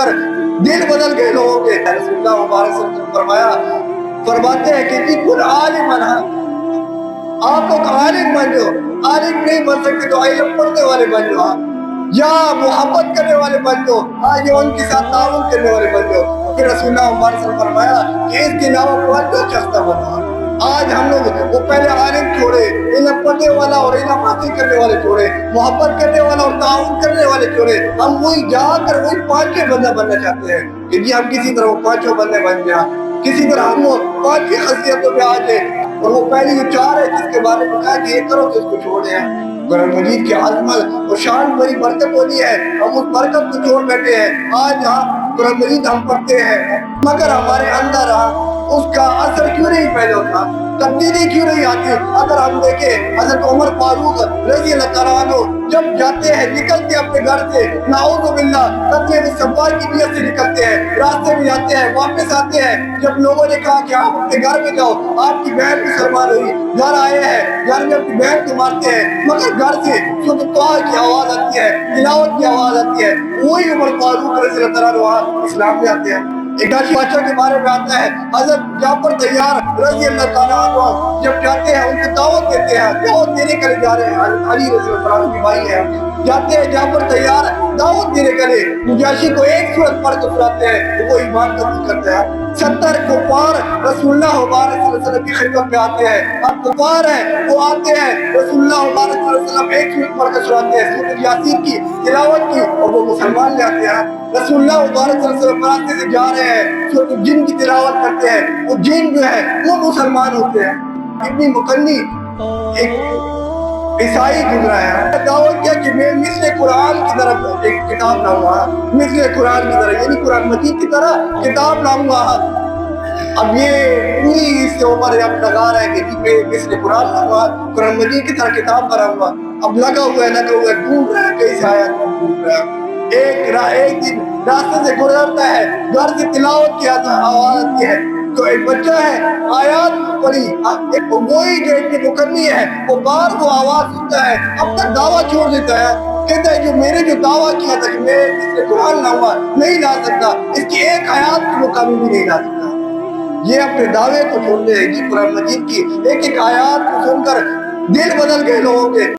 کر دل بدل گئے لوگوں کے۔ رسول اللہ مبارک صلی اللہ علیہ وسلم فرماتے ہیں کہ کل عالم آپ لوگ عالم بن جاؤ، عالم نہیں بن سکتے تو علم پڑھنے والے بن جاؤ، یا محبت کرنے والے بن جاؤ، یا ان کے ساتھ تعاون کرنے والے بن جاؤ۔ پھر رسول اللہ مبارک صلی اللہ علیہ وسلم فرمایا کہ اس کے علاوہ کوئی جو شخص نہ بنا۔ آج ہم لوگ وہ پہلے عالم چھوڑے، علم پڑھنے والا اور علم حاصل کرنے والے چھوڑے، محبت کرنے والا اور تعاون کرنے والے چھوڑے، ہم وہی جا کر وہی پانچویں بندہ بننا چاہتے ہیں کہ جی ہم کسی طرح وہ پانچوں بندے بن جائیں، کسی طرح ہم وہ پانچ خاصیتوں پہ آ جائیں، اور وہ پہلی جو چار ہے جس کے بارے میں کہا کہ یہ کرو تو اس کو چھوڑ دیں۔ قرآن مجید کی عظمت اور شان بڑی برکت ہوتی ہے، ہم اس برکت کو چھوڑ بیٹھے ہیں۔ آج قرآن مجید ہم پڑھتے ہیں مگر ہمارے اندر اس کا اثر کیوں نہیں پیدا ہوتا، تبدیلی کیوں نہیں آتی؟ اگر ہم دیکھیں حضرت عمر فاروق رضی اللہ تعالیٰ عنہ جب جاتے ہیں، نکلتے ہیں اپنے گھر سے، نعوذ باللہ قتل صفار کی نیت سے نکلتے ہیں، راستے میں جاتے ہیں، واپس آتے ہیں، جب لوگوں نے کہا کہ آپ اپنے گھر میں جاؤ، آپ کی بہن مسلمان ہوئی، گھر آئے ہیں، گھر میں اپنی بہن کو مارتے ہیں، مگر گھر سے کی آواز آتی ہے، تلاوت کی آواز آتی ہے، وہی عمر فاروق رضی اللہ تعالیٰ عنہ اسلام میں آتے ہیں۔ ایک بادشاہ کے بارے میں آتا ہے، حضرت جعفر طیار رضی اللہ تعالیٰ عنہ جب جاتے ہیں ان کو دعوت دیتے ہیں، دعوت دینے کے لیے جا رہے ہیں، علی رضی اللہ تعالیٰ عنہ کی بھائی ہے، جاتے ہیں جعفر طیار دعوت دینے کے لیے، نجاشی کو ایک سورت پڑھ کے سناتے ہیں، وہ ایمان قبول کرتا ہے۔ 70 کفار رسول اللہ مبارک صلی اللہ علیہ وسلم کی خدمت میں آتے ہیں، اب کفار ہیں وہ آتے ہیں، رسول اللہ مبارک صلی اللہ علیہ وسلم ایک سورت پڑھ کے سناتے ہیں، سورۃ یاسین کی تلاوت کی، اور وہ مسلمان لے آتے ہیں۔ رسول اللہ مبارک صلی اللہ علیہ وسلم راستے سے جا رہے ہیں، سورۃ الجن کی تلاوت کرتے ہیں، وہ جن جو ہے وہ مسلمان ہوتے ہیں۔ ابن مقنی ایک عیسائی گزرا ہے، دعوت کیا کہ میں مثل قرآن کی طرف ایک کتاب لاؤں گا، مثل قرآن کی طرح یعنی قرآن مجید کی طرح کتاب لاؤں گا۔ اب یہ پوری اس سے عمر اب لگا رہا ہے کہ میں مثل قرآن لاؤں گا، قرآن مجید کی طرح کتاب بناؤں گا۔ اب لگا ہوا ہے ڈھونڈ رہا ہے، کئی سے آیات ڈھونڈ رہا ہے۔ ایک دن راستے سے گزرتا ہے، گھر سے تلاوت کی آواز آتی ہے، تو ایک بچہ ہے آیات پڑھی، وہی جو ابن مقنی ہے وہ بار وہ آواز سنتا ہے، اپنا دعویٰ چھوڑ دیتا ہے، کہتا ہے جو میں نے جو دعویٰ کیا تھا کہ میں اس سے قرآن لاؤں گا نہیں لا سکتا، اس کی ایک آیات کی مقابل بھی نہیں لا سکتا۔ یہ اپنے دعوے کو چھوڑتے ہیں، قرآن مجید کی ایک ایک آیات کو سن کر دل بدل گئے لوگوں کے۔